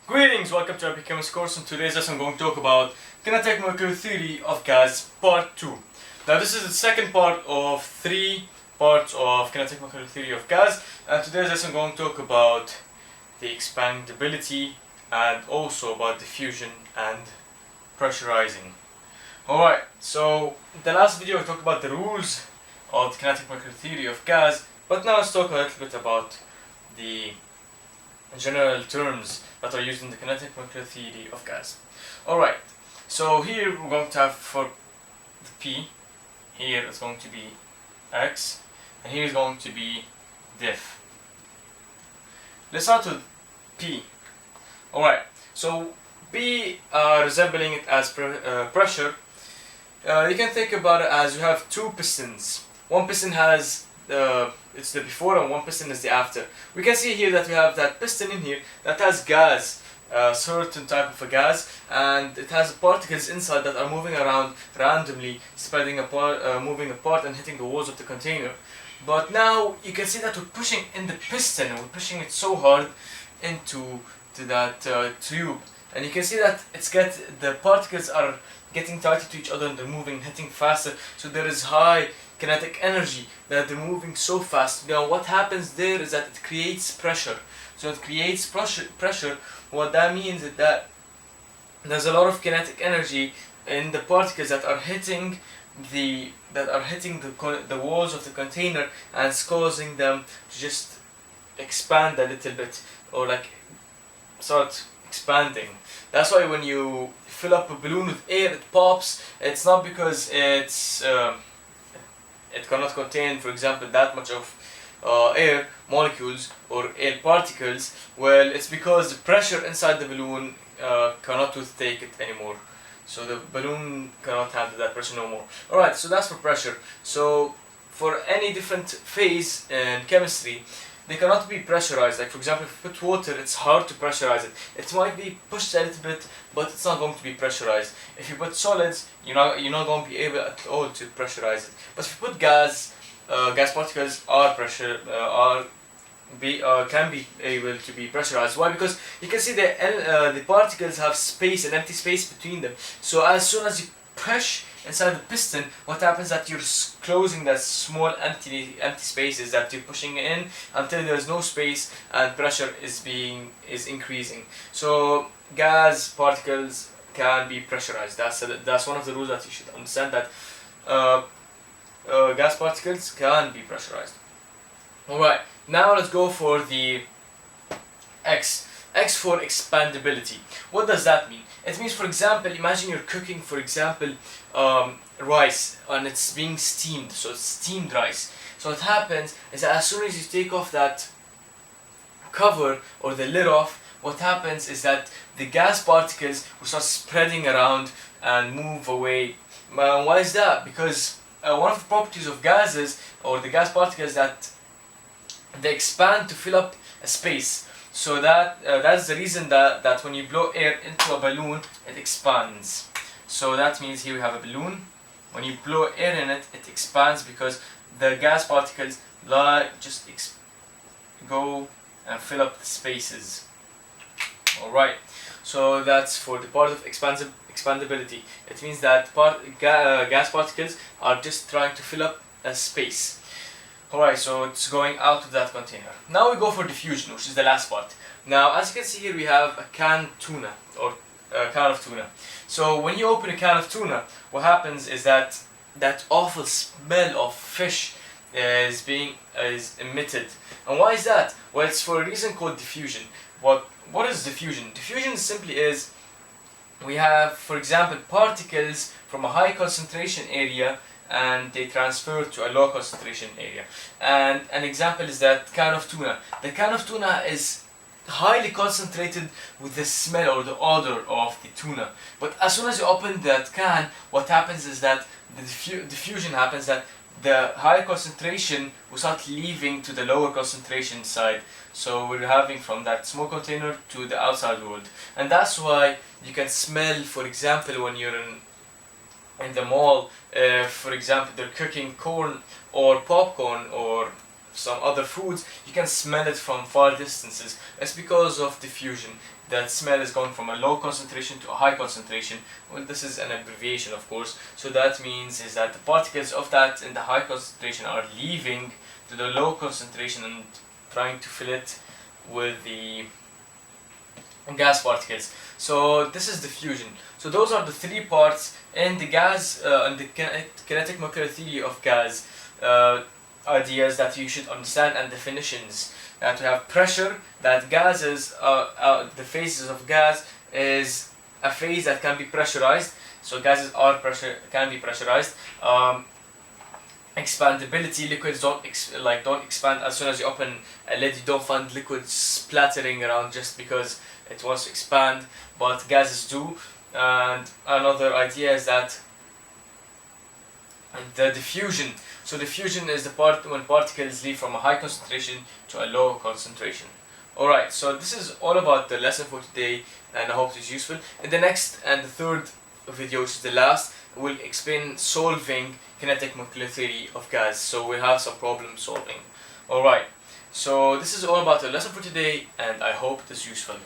Greetings, welcome to our Chemistry course. In today's lesson I'm going to talk about kinetic molecular theory of gas, part 2. Now this is the second part of 3 parts of kinetic molecular theory of gas, and today's lesson I'm going to talk about the expandability and also about diffusion and pressurizing. Alright, so the last video I talked about the rules of the kinetic molecular theory of gas, but now let's talk a little bit about the general terms that are used in the kinetic molecular theory of gas. Alright, so here we're going to have for the P, here it's going to be X, and here is going to be diff. Let's start with P. Alright, so P resembling it as pressure. You can think about it as you have two pistons. One piston has it's the before and one piston is the after. We can see here that we have that piston in here that has gas, a certain type of a gas, and it has particles inside that are moving around randomly, spreading apart, moving apart and hitting the walls of the container. But now you can see that we're pushing in the piston, and we're pushing it so hard into that tube, and you can see that the particles are getting tighter to each other and they're moving, hitting faster, so there is high kinetic energy that they're moving so fast. Now what happens there is that it creates pressure. So it creates pressure. What that means is that there's a lot of kinetic energy in the particles that are hitting the walls of the container, and it's causing them to just expand a little bit, or like start expanding. That's why when you fill up a balloon with air, it pops. It's not because it cannot contain, for example, that much of air molecules or air particles. Well, it's because the pressure inside the balloon cannot withtake it anymore. So the balloon cannot handle that pressure no more. Alright, so that's for pressure. So for any different phase in chemistry, they cannot be pressurized. Like for example, if you put water, it's hard to pressurize it. It might be pushed a little bit, but it's not going to be pressurized. If you put solids, you're not going to be able at all to pressurize it. But if you put gas, gas particles can be able to be pressurized. Why? Because you can see the particles have space, an empty space between them. So as soon as you push inside the piston, what happens is that you're closing that small empty spaces that you're pushing in until there's no space, and pressure is increasing. So gas particles can be pressurized. That's one of the rules that you should understand, that gas particles can be pressurized. Alright, now let's go for the X. X for expandability. What does that mean? It means, for example, imagine you're cooking, for example, rice, and it's being steamed, so it's steamed rice. So what happens is that as soon as you take off that cover or the lid off, what happens is that the gas particles will start spreading around and move away. Why is that? Because one of the properties of gases, or the gas particles, that they expand to fill up a space. So that's the reason that when you blow air into a balloon, it expands. So that means here we have a balloon. When you blow air in it, it expands because the gas particles just go and fill up the spaces. Alright, so that's for the part of expandability. It means that gas particles are just trying to fill up a space. Alright, so it's going out of that container. Now we go for diffusion, which is the last part. Now, as you can see here, we have a canned tuna, or a can of tuna. So when you open a can of tuna, what happens is that awful smell of fish is emitted. And why is that? Well, it's for a reason called diffusion. What is diffusion? Diffusion simply is, we have, for example, particles from a high concentration area, and they transfer to a low concentration area. And an example is that can of tuna. The can of tuna is highly concentrated with the smell or the odor of the tuna. But as soon as you open that can, what happens is that the diffusion happens, that the higher concentration will start leaving to the lower concentration side. So we're having from that small container to the outside world. And that's why you can smell, for example, when you're in the mall, for example, they're cooking corn or popcorn or some other foods, you can smell it from far distances. It's because of diffusion. That smell is going from a low concentration to a high concentration. Well, this is an abbreviation, of course. So that means is that the particles of that in the high concentration are leaving to the low concentration and trying to fill it with the gas particles. So this is diffusion. So those are the three parts in the gas and the kinetic molecular theory of gas. Ideas that you should understand and definitions. That we have pressure, that gases, the phases of gas is a phase that can be pressurized. So gases can be pressurized. Expandability, liquids don't expand as soon as you open a lid. You don't find liquids splattering around just because it wants to expand, but gases do. And another idea is that the diffusion. So diffusion is the part when particles leave from a high concentration to a low concentration. Alright, so this is all about the lesson for today, and I hope it's useful. In the next and the third video, which is the last, we'll explain solving kinetic molecular theory of gas. So we'll have some problem solving. Alright, so this is all about the lesson for today, and I hope it is useful.